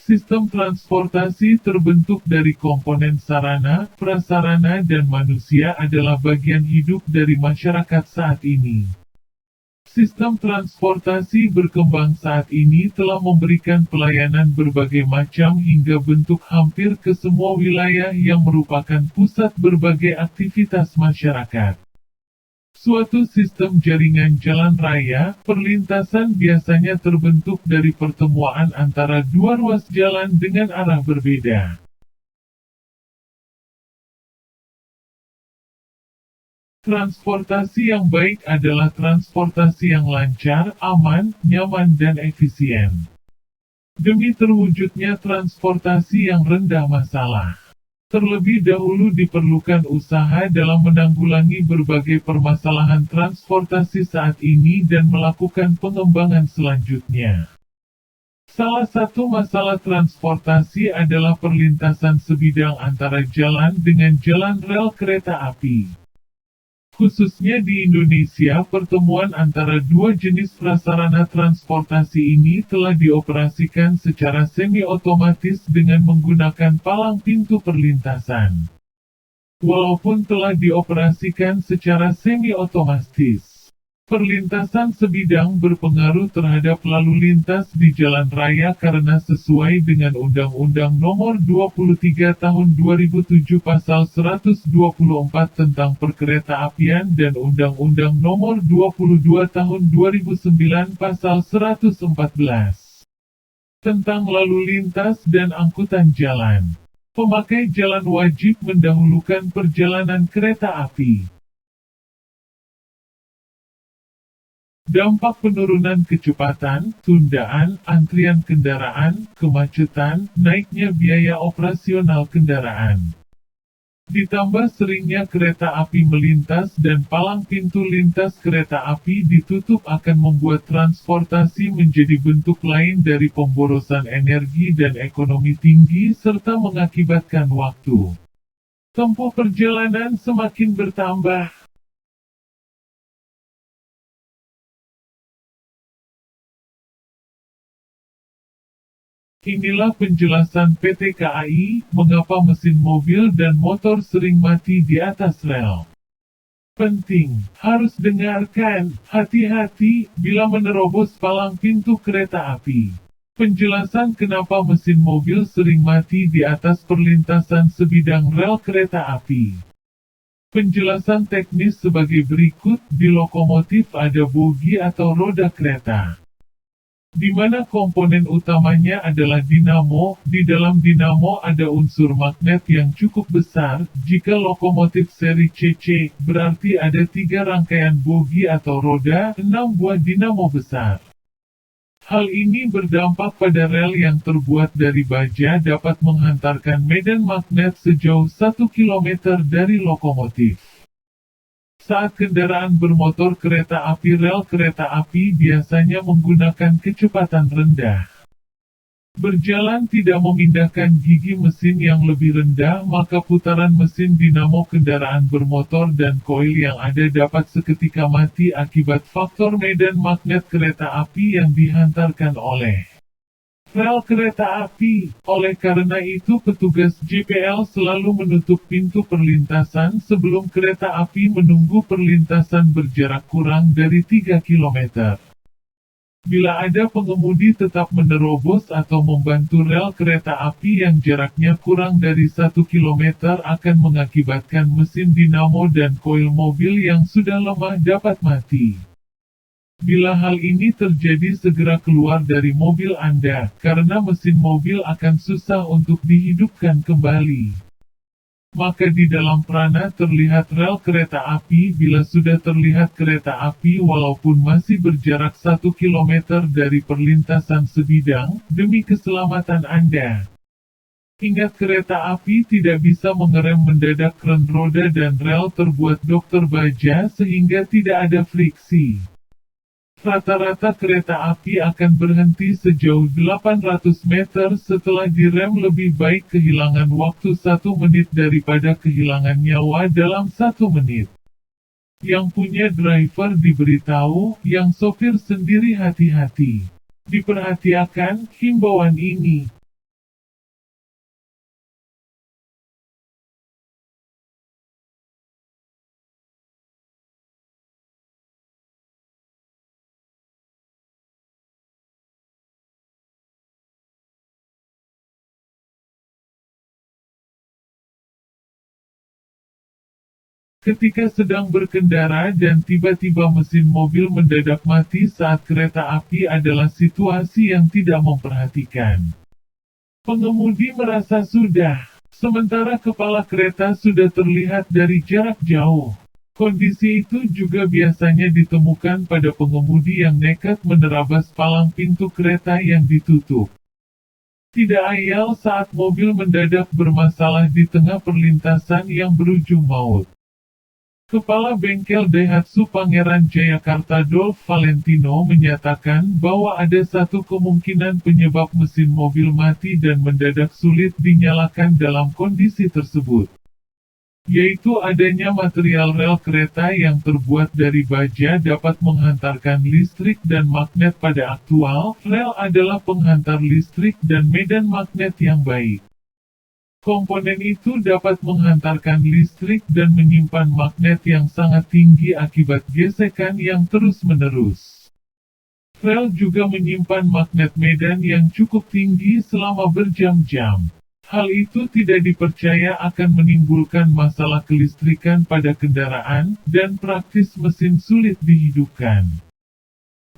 Sistem transportasi terbentuk dari komponen sarana, prasarana dan manusia adalah bagian hidup dari masyarakat saat ini. Sistem transportasi berkembang saat ini telah memberikan pelayanan berbagai macam hingga bentuk hampir ke semua wilayah yang merupakan pusat berbagai aktivitas masyarakat. Suatu sistem jaringan jalan raya, perlintasan biasanya terbentuk dari pertemuan antara dua ruas jalan dengan arah berbeda. Transportasi yang baik adalah transportasi yang lancar, aman, nyaman dan efisien. Demi terwujudnya transportasi yang rendah masalah. Terlebih dahulu diperlukan usaha dalam menanggulangi berbagai permasalahan transportasi saat ini dan melakukan pengembangan selanjutnya. Salah satu masalah transportasi adalah perlintasan sebidang antara jalan dengan jalan rel kereta api. Khususnya di Indonesia, pertemuan antara dua jenis prasarana transportasi ini telah dioperasikan secara semi-otomatis dengan menggunakan palang pintu perlintasan. Walaupun telah dioperasikan secara semi-otomatis, perlintasan sebidang berpengaruh terhadap lalu lintas di jalan raya karena sesuai dengan Undang-Undang Nomor 23 Tahun 2007 Pasal 124 tentang Perkeretaapian dan Undang-Undang Nomor 22 Tahun 2009 Pasal 114 tentang lalu lintas dan angkutan jalan. Pemakai jalan wajib mendahulukan perjalanan kereta api. Dampak penurunan kecepatan, tundaan, antrian kendaraan, kemacetan, naiknya biaya operasional kendaraan. Ditambah seringnya kereta api melintas dan palang pintu lintas kereta api ditutup akan membuat transportasi menjadi bentuk lain dari pemborosan energi dan ekonomi tinggi serta mengakibatkan waktu tempuh perjalanan semakin bertambah. Inilah penjelasan PT KAI, mengapa mesin mobil dan motor sering mati di atas rel. Penting, harus dengarkan, hati-hati, bila menerobos palang pintu kereta api. Penjelasan kenapa mesin mobil sering mati di atas perlintasan sebidang rel kereta api. Penjelasan teknis sebagai berikut, di lokomotif ada bogi atau roda kereta, di mana komponen utamanya adalah dinamo. Di dalam dinamo ada unsur magnet yang cukup besar. Jika lokomotif seri CC, berarti ada 3 rangkaian bogi atau roda, 6 buah dinamo besar. Hal ini berdampak pada rel yang terbuat dari baja dapat menghantarkan medan magnet sejauh 1 km dari lokomotif. Saat kendaraan bermotor kereta api, rel kereta api biasanya menggunakan kecepatan rendah. Berjalan tidak memindahkan gigi mesin yang lebih rendah, maka putaran mesin dinamo kendaraan bermotor dan koil yang ada dapat seketika mati akibat faktor medan magnet kereta api yang dihantarkan oleh rel kereta api. Oleh karena itu petugas JPL selalu menutup pintu perlintasan sebelum kereta api menunggu perlintasan berjarak kurang dari 3 km. Bila ada pengemudi tetap menerobos atau membantu rel kereta api yang jaraknya kurang dari 1 km akan mengakibatkan mesin dinamo dan koil mobil yang sudah lemah dapat mati. Bila hal ini terjadi, segera keluar dari mobil Anda, karena mesin mobil akan susah untuk dihidupkan kembali. Maka di dalam prana terlihat rel kereta api. Bila sudah terlihat kereta api walaupun masih berjarak 1 km dari perlintasan sebidang, demi keselamatan Anda, ingat kereta api tidak bisa mengerem mendadak. Kren roda dan rel terbuat dokter baja sehingga tidak ada friksi. Rata-rata kereta api akan berhenti sejauh 800 meter setelah direm. Lebih baik kehilangan waktu 1 menit daripada kehilangan nyawa dalam 1 menit. Yang punya driver diberitahu, yang sopir sendiri hati-hati. Diperhatikan himbauan ini. Ketika sedang berkendara dan tiba-tiba mesin mobil mendadak mati saat kereta api adalah situasi yang tidak memperhatikan. Pengemudi merasa sudah, sementara kepala kereta sudah terlihat dari jarak jauh. Kondisi itu juga biasanya ditemukan pada pengemudi yang nekat menerabas palang pintu kereta yang ditutup. Tidak ayal saat mobil mendadak bermasalah di tengah perlintasan yang berujung maut. Kepala bengkel Daihatsu Pangeran Jayakarta Dolf Valentino menyatakan bahwa ada satu kemungkinan penyebab mesin mobil mati dan mendadak sulit dinyalakan dalam kondisi tersebut, yaitu adanya material rel kereta yang terbuat dari baja dapat menghantarkan listrik dan magnet. Pada aktual, rel adalah penghantar listrik dan medan magnet yang baik. Komponen itu dapat menghantarkan listrik dan menyimpan magnet yang sangat tinggi akibat gesekan yang terus-menerus. Rel juga menyimpan magnet medan yang cukup tinggi selama berjam-jam. Hal itu tidak dipercaya akan menimbulkan masalah kelistrikan pada kendaraan, dan praktis mesin sulit dihidupkan.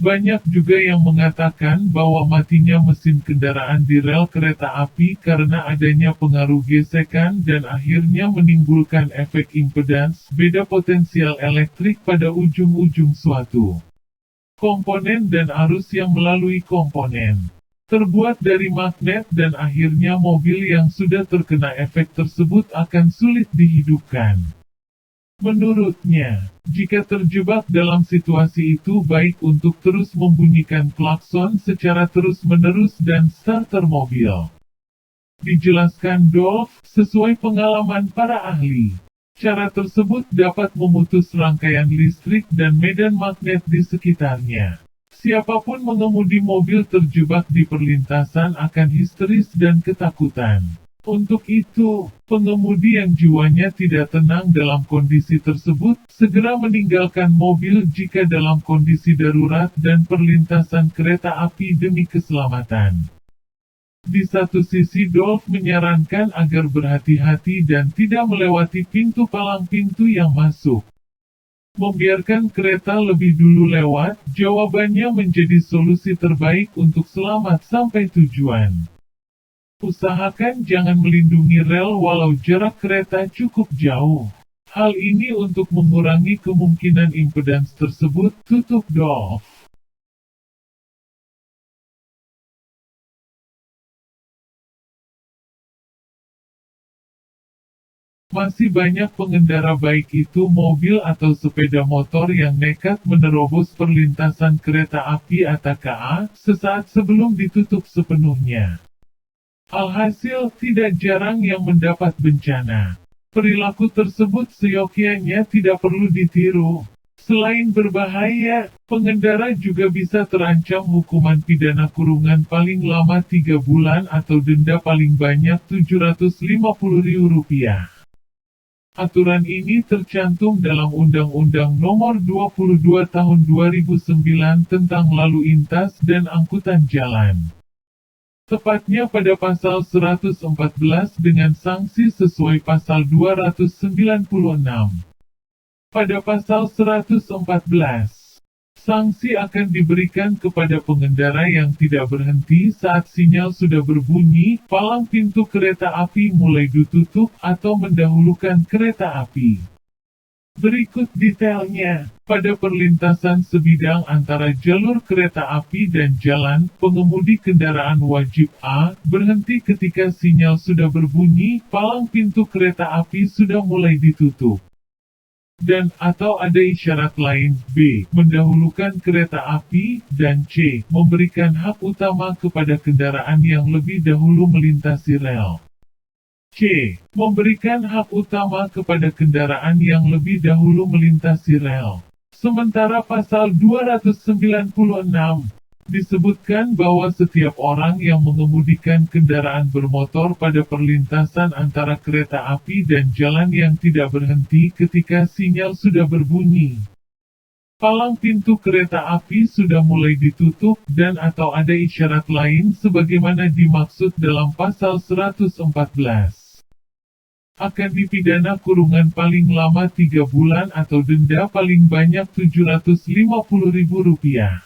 Banyak juga yang mengatakan bahwa matinya mesin kendaraan di rel kereta api karena adanya pengaruh gesekan dan akhirnya menimbulkan efek impedans beda potensial elektrik pada ujung-ujung suatu komponen dan arus yang melalui komponen terbuat dari magnet dan akhirnya mobil yang sudah terkena efek tersebut akan sulit dihidupkan. Menurutnya, jika terjebak dalam situasi itu baik untuk terus membunyikan klakson secara terus-menerus dan starter mobil. Dijelaskan Dolf, sesuai pengalaman para ahli. Cara tersebut dapat memutus rangkaian listrik dan medan magnet di sekitarnya. Siapapun mengemudi mobil terjebak di perlintasan akan histeris dan ketakutan. Untuk itu, pengemudi yang jiwanya tidak tenang dalam kondisi tersebut, segera meninggalkan mobil jika dalam kondisi darurat dan perlintasan kereta api demi keselamatan. Di satu sisi Dolf menyarankan agar berhati-hati dan tidak melewati pintu palang pintu yang masuk. Membiarkan kereta lebih dulu lewat, jawabannya menjadi solusi terbaik untuk selamat sampai tujuan. Usahakan jangan melindungi rel walau jarak kereta cukup jauh. Hal ini untuk mengurangi kemungkinan impedans tersebut, tutup Dolf. Masih banyak pengendara baik itu mobil atau sepeda motor yang nekat menerobos perlintasan kereta api atau KA sesaat sebelum ditutup sepenuhnya. Alhasil, tidak jarang yang mendapat bencana. Perilaku tersebut seyogyanya tidak perlu ditiru. Selain berbahaya, pengendara juga bisa terancam hukuman pidana kurungan paling lama 3 bulan atau denda paling banyak Rp750.000. Aturan ini tercantum dalam Undang-Undang Nomor 22 Tahun 2009 tentang Lalu Lintas dan Angkutan Jalan. Tepatnya pada pasal 114 dengan sanksi sesuai pasal 296. Pada pasal 114, sanksi akan diberikan kepada pengendara yang tidak berhenti saat sinyal sudah berbunyi, palang pintu kereta api mulai ditutup atau mendahulukan kereta api. Berikut detailnya. Pada perlintasan sebidang antara jalur kereta api dan jalan, pengemudi kendaraan wajib A. Berhenti ketika sinyal sudah berbunyi, palang pintu kereta api sudah mulai ditutup. Dan atau ada isyarat lain, B. Mendahulukan kereta api, dan C. Memberikan hak utama kepada kendaraan yang lebih dahulu melintasi rel. C. Memberikan hak utama kepada kendaraan yang lebih dahulu melintasi rel. Sementara pasal 296 disebutkan bahwa setiap orang yang mengemudikan kendaraan bermotor pada perlintasan antara kereta api dan jalan yang tidak berhenti ketika sinyal sudah berbunyi, palang pintu kereta api sudah mulai ditutup dan atau ada isyarat lain sebagaimana dimaksud dalam pasal 114. akan dipidana kurungan paling lama 3 bulan atau denda paling banyak Rp750.000.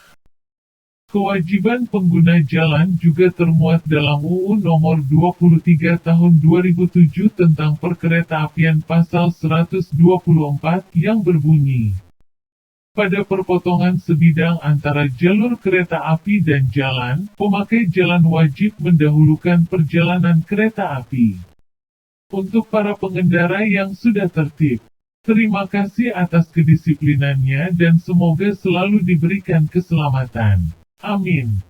Kewajiban pengguna jalan juga termuat dalam UU Nomor 23 Tahun 2007 tentang Perkeretaapian Pasal 124 yang berbunyi, pada perpotongan sebidang antara jalur kereta api dan jalan, pemakai jalan wajib mendahulukan perjalanan kereta api. Untuk para pengendara yang sudah tertib, terima kasih atas kedisiplinannya dan semoga selalu diberikan keselamatan. Amin.